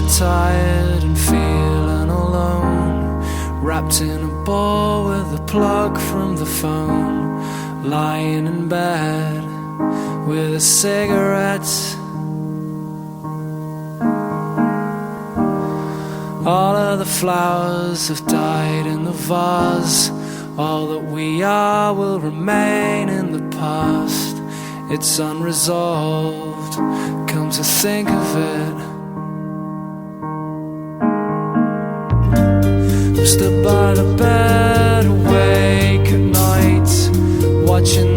tired and feeling alone, wrapped in a ball with a plug from the phone, lying in bed with a cigarette. All of the flowers have died in the vase. All that we are will remain in the past. It's unresolved, come to think of it. I'm stood by the bed, awake at night, watching